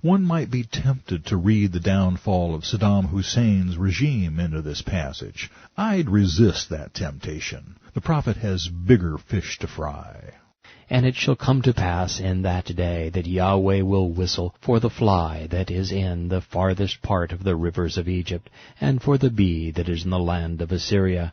One might be tempted to read the downfall of Saddam Hussein's regime into this passage. I'd resist that temptation. The prophet has bigger fish to fry. And it shall come to pass in that day that Yahweh will whistle for the fly that is in the farthest part of the rivers of Egypt, and for the bee that is in the land of Assyria.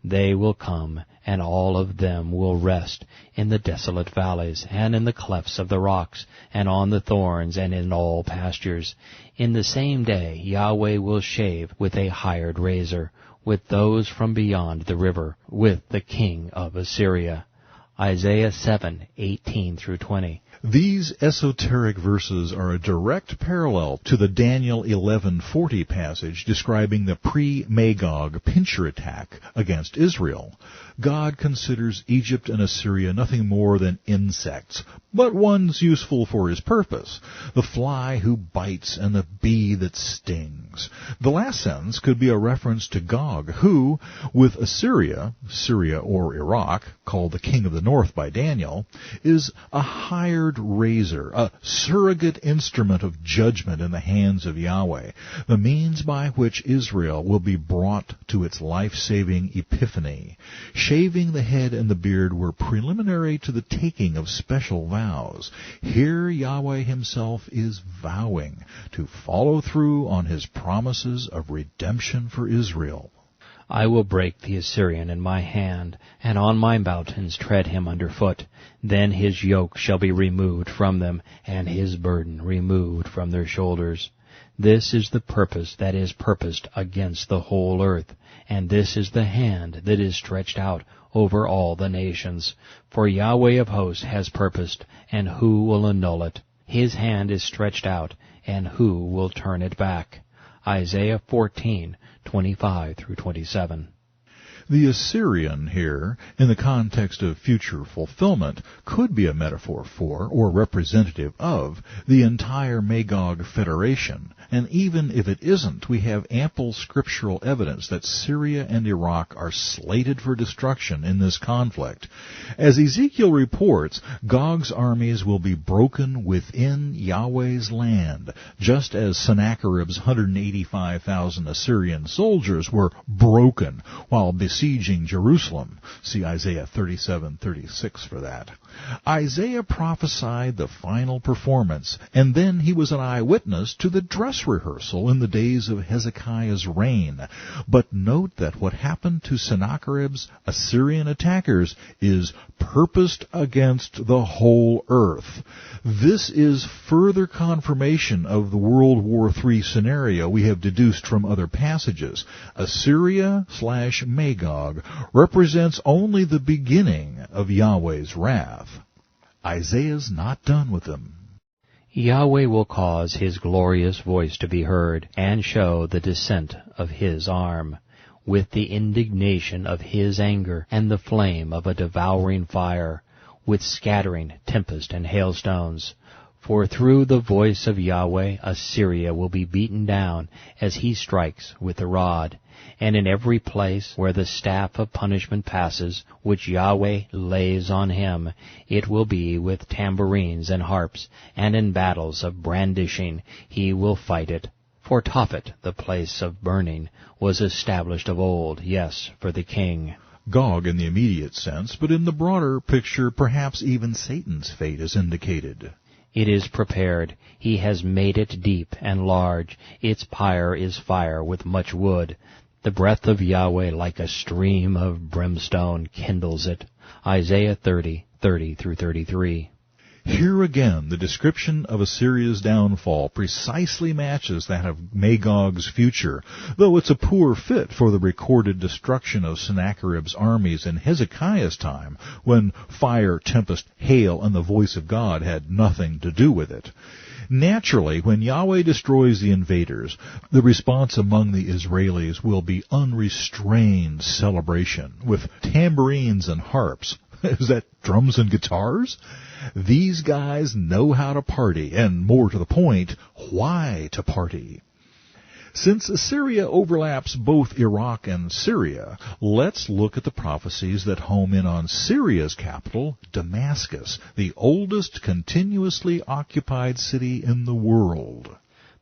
They will come, and all of them will rest in the desolate valleys, and in the clefts of the rocks, and on the thorns, and in all pastures. In the same day Yahweh will shave with a hired razor, with those from beyond the river, with the king of Assyria. Isaiah 7:18-20. These esoteric verses are a direct parallel to the Daniel 11:40 passage describing the pre-Magog Pincher attack against Israel. God considers Egypt and Assyria nothing more than insects, but ones useful for his purpose, the fly who bites and the bee that stings. The last sentence could be a reference to Gog, who, with Assyria, Syria or Iraq, called the king of the north by Daniel, is a hired razor, a surrogate instrument of judgment in the hands of Yahweh, the means by which Israel will be brought to its life-saving epiphany. Shaving the head and the beard were preliminary to the taking of special vows. Here Yahweh himself is vowing to follow through on his promises of redemption for Israel. I will break the Assyrian in my hand, and on my mountains tread him under foot. Then his yoke shall be removed from them, and his burden removed from their shoulders. This is the purpose that is purposed against the whole earth, and this is the hand that is stretched out over all the nations. For Yahweh of hosts has purposed, and who will annul it? His hand is stretched out, and who will turn it back? Isaiah 14:25-27. The Assyrian here, in the context of future fulfillment, could be a metaphor for, or representative of, the entire Magog Federation. And even if it isn't, we have ample scriptural evidence that Syria and Iraq are slated for destruction in this conflict. As Ezekiel reports, Gog's armies will be broken within Yahweh's land, just as Sennacherib's 185,000 Assyrian soldiers were broken while besieging Jerusalem. See Isaiah 37:36 for that. Isaiah prophesied the final performance, and then he was an eyewitness to the dress rehearsal in the days of Hezekiah's reign. But note that what happened to Sennacherib's Assyrian attackers is purposed against the whole earth. This is further confirmation of the World War III scenario we have deduced from other passages. Assyria/Magog represents only the beginning of Yahweh's wrath. Isaiah's not done with them. Yahweh will cause his glorious voice to be heard, and show the descent of his arm, with the indignation of his anger, and the flame of a devouring fire, with scattering tempest and hailstones. For through the voice of Yahweh Assyria will be beaten down as he strikes with the rod. And in every place where the staff of punishment passes, which Yahweh lays on him, it will be with tambourines and harps, and in battles of brandishing he will fight it. For Tophet, the place of burning, was established of old, yes, for the king. Gog in the immediate sense, but in the broader picture perhaps even Satan's fate is indicated. It is prepared. He has made it deep and large. Its pyre is fire with much wood. The breath of Yahweh like a stream of brimstone kindles it. Isaiah 30:30-33. Here again, the description of Assyria's downfall precisely matches that of Magog's future, though it's a poor fit for the recorded destruction of Sennacherib's armies in Hezekiah's time, when fire, tempest, hail, and the voice of God had nothing to do with it. Naturally, when Yahweh destroys the invaders, the response among the Israelis will be unrestrained celebration, with tambourines and harps. Is that drums and guitars? These guys know how to party, and more to the point, why to party. Since Syria overlaps both Iraq and Syria, let's look at the prophecies that home in on Syria's capital, Damascus, the oldest continuously occupied city in the world.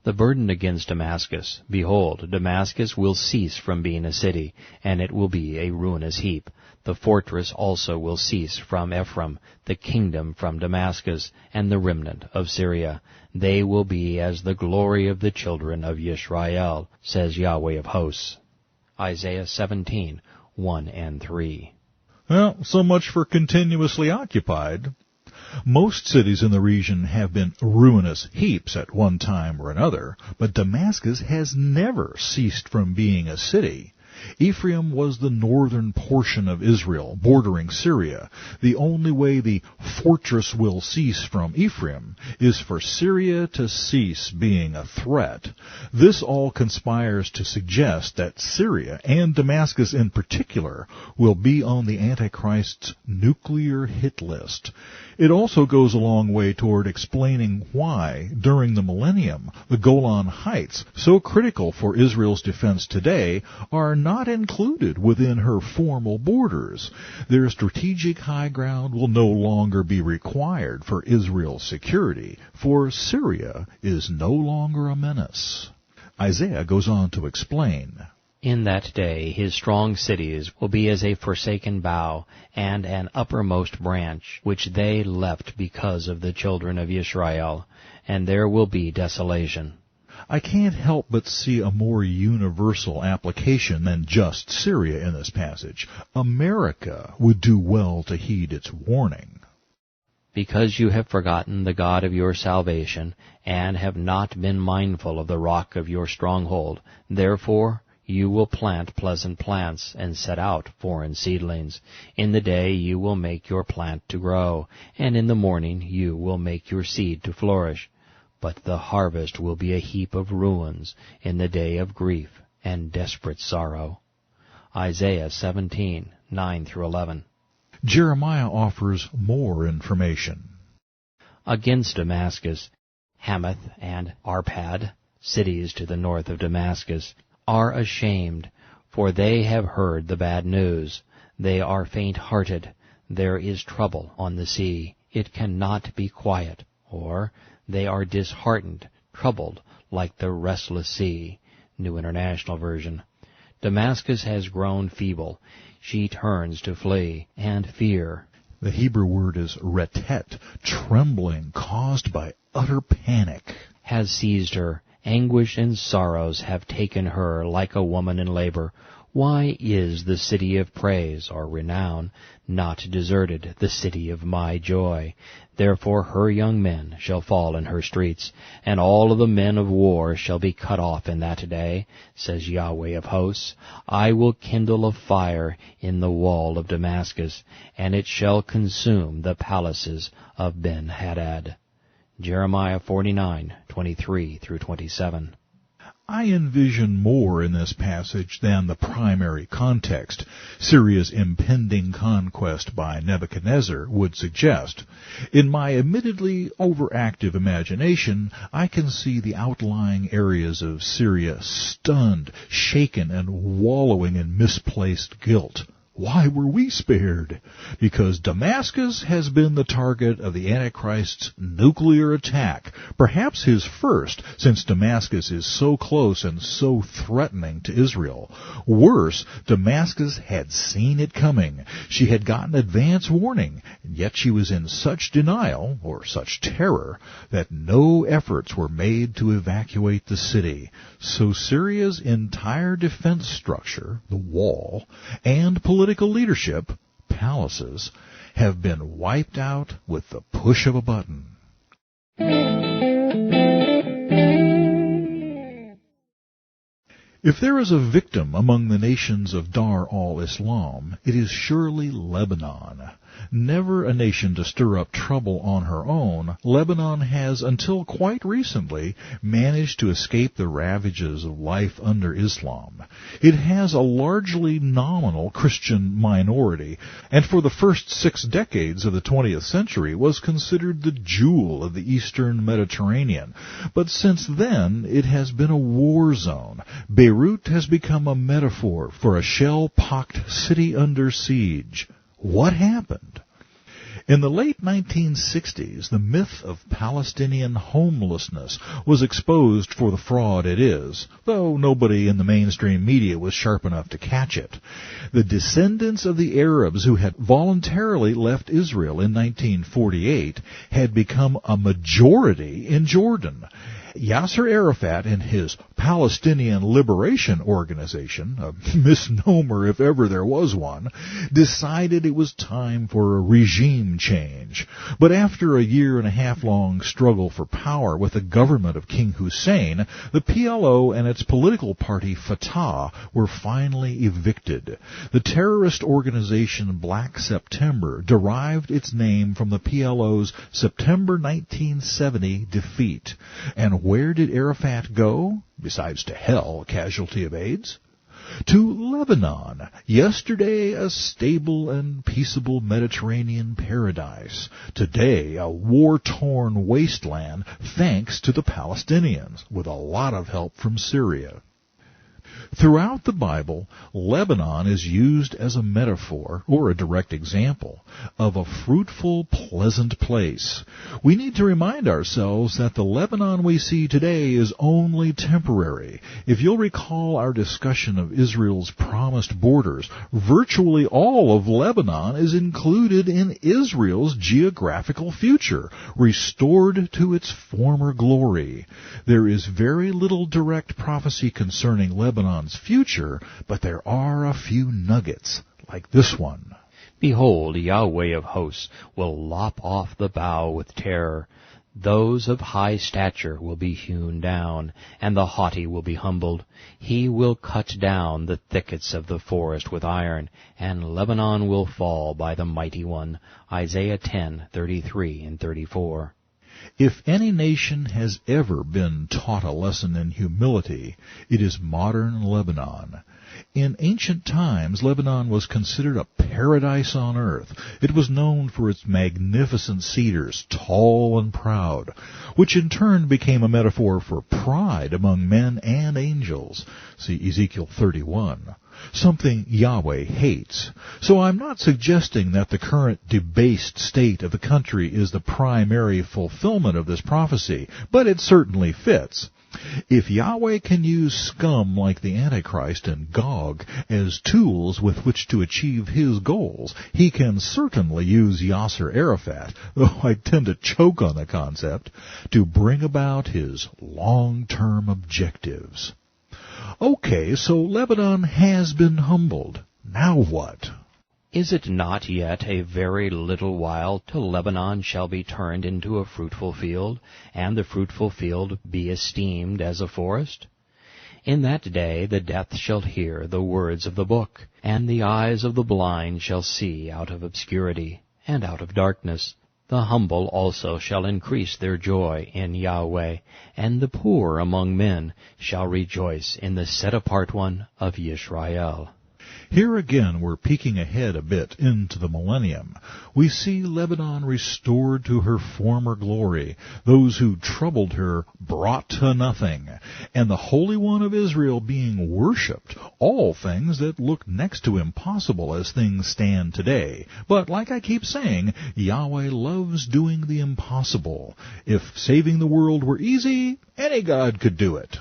The burden against Damascus. Behold, Damascus will cease from being a city, and it will be a ruinous heap. The fortress also will cease from Ephraim, the kingdom from Damascus, and the remnant of Syria. They will be as the glory of the children of Yisrael, says Yahweh of hosts. Isaiah 17, 1 and 3. Well, so much for continuously occupied. Most cities in the region have been ruinous heaps at one time or another, but Damascus has never ceased from being a city. Ephraim was the northern portion of Israel, bordering Syria. The only way the fortress will cease from Ephraim is for Syria to cease being a threat. This all conspires to suggest that Syria, and Damascus in particular, will be on the Antichrist's nuclear hit list. It also goes a long way toward explaining why, during the millennium, the Golan Heights, so critical for Israel's defense today, are not included within her formal borders. Their strategic high ground will no longer be required for Israel's security, for Syria is no longer a menace. Isaiah goes on to explain, In that day his strong cities will be as a forsaken bough, and an uppermost branch, which they left because of the children of Israel, and there will be desolation. I can't help but see a more universal application than just Syria in this passage. America would do well to heed its warning. Because you have forgotten the God of your salvation, and have not been mindful of the rock of your stronghold, therefore you will plant pleasant plants, and set out foreign seedlings. In the day you will make your plant to grow, and in the morning you will make your seed to flourish. But the harvest will be a heap of ruins in the day of grief and desperate sorrow. Isaiah 17, 9 through 11. Jeremiah offers more information. Against Damascus, Hamath and Arpad, cities to the north of Damascus, are ashamed, for they have heard the bad news. They are faint-hearted. There is trouble on the sea. It cannot be quiet. Or, they are disheartened, troubled, like the restless sea. New International Version. Damascus has grown feeble. She turns to flee and fear. The Hebrew word is retet, trembling caused by utter panic. Has seized her. Anguish and sorrows have taken her like a woman in labor. Why is the city of praise, or renown, not deserted, the city of my joy? Therefore her young men shall fall in her streets, and all of the men of war shall be cut off in that day, says Yahweh of hosts. I will kindle a fire in the wall of Damascus, and it shall consume the palaces of Ben-Hadad. Jeremiah 49, 23 through 27. I envision more in this passage than the primary context, Syria's impending conquest by Nebuchadnezzar, would suggest. In my admittedly overactive imagination, I can see the outlying areas of Syria stunned, shaken, and wallowing in misplaced guilt. Why were we spared? Because Damascus has been the target of the Antichrist's nuclear attack, perhaps his first, since Damascus is so close and so threatening to Israel. Worse, Damascus had seen it coming. She had gotten advance warning, and yet she was in such denial, or such terror, that no efforts were made to evacuate the city. So Syria's entire defense structure, the wall, and political leadership, palaces, have been wiped out with the push of a button. If there is a victim among the nations of Dar al-Islam, it is surely Lebanon. Never a nation to stir up trouble on her own, Lebanon has, until quite recently, managed to escape the ravages of life under Islam. It has a largely nominal Christian minority, and for the first 6 decades of the 20th century was considered the jewel of the eastern Mediterranean. But since then, it has been a war zone. Beirut has become a metaphor for a shell-pocked city under siege. What happened? In the late 1960s, the myth of Palestinian homelessness was exposed for the fraud it is, though nobody in the mainstream media was sharp enough to catch it. The descendants of the Arabs who had voluntarily left Israel in 1948 had become a majority in Jordan. Yasser Arafat and his Palestinian Liberation Organization, a misnomer if ever there was one, decided it was time for a regime change. But after a 1.5-year-long struggle for power with the government of King Hussein, the PLO and its political party Fatah were finally evicted. The terrorist organization Black September derived its name from the PLO's September 1970 defeat. And where did Arafat go, besides to hell, a casualty of AIDS? To Lebanon, yesterday a stable and peaceable Mediterranean paradise, today a war-torn wasteland thanks to the Palestinians, with a lot of help from Syria. Throughout the Bible, Lebanon is used as a metaphor, or a direct example, of a fruitful, pleasant place. We need to remind ourselves that the Lebanon we see today is only temporary. If you'll recall our discussion of Israel's promised borders, virtually all of Lebanon is included in Israel's geographical future, restored to its former glory. There is very little direct prophecy concerning Lebanon's future, but there are a few nuggets, like this one. Behold, Yahweh of hosts will lop off the bough with terror. Those of high stature will be hewn down, and the haughty will be humbled. He will cut down the thickets of the forest with iron, and Lebanon will fall by the mighty one. Isaiah 10:33 and 34. If any nation has ever been taught a lesson in humility, it is modern Lebanon. In ancient times, Lebanon was considered a paradise on earth. It was known for its magnificent cedars, tall and proud, which in turn became a metaphor for pride among men and angels. See Ezekiel 31. Something Yahweh hates. So I'm not suggesting that the current debased state of the country is the primary fulfillment of this prophecy, but it certainly fits. If Yahweh can use scum like the Antichrist and Gog as tools with which to achieve his goals, he can certainly use Yasser Arafat, though I tend to choke on the concept, to bring about his long-term objectives. Okay, so Lebanon has been humbled. Now what? Is it not yet a very little while till Lebanon shall be turned into a fruitful field, and the fruitful field be esteemed as a forest? In that day the deaf shall hear the words of the book, and the eyes of the blind shall see out of obscurity, and out of darkness. The humble also shall increase their joy in Yahweh, and the poor among men shall rejoice in the set-apart one of Yisrael. Here again we're peeking ahead a bit into the millennium. We see Lebanon restored to her former glory, those who troubled her brought to nothing, and the Holy One of Israel being worshipped, all things that look next to impossible as things stand today. But like I keep saying, Yahweh loves doing the impossible. If saving the world were easy, any God could do it.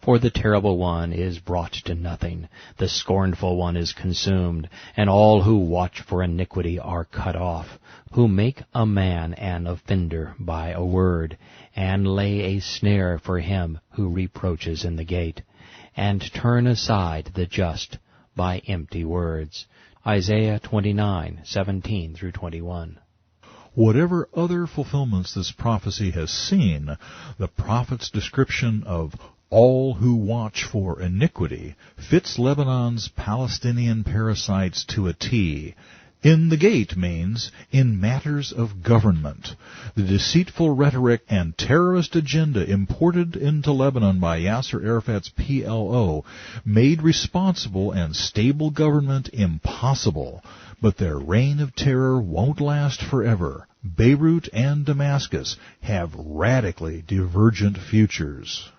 For the terrible one is brought to nothing, the scornful one is consumed, and all who watch for iniquity are cut off, who make a man an offender by a word, and lay a snare for him who reproaches in the gate, and turn aside the just by empty words. Isaiah 29:17 through 21. Whatever other fulfillments this prophecy has seen, the prophet's description of all who watch for iniquity fits Lebanon's Palestinian parasites to a T. In the gate means in matters of government. The deceitful rhetoric and terrorist agenda imported into Lebanon by Yasser Arafat's PLO made responsible and stable government impossible. But their reign of terror won't last forever. Beirut and Damascus have radically divergent futures.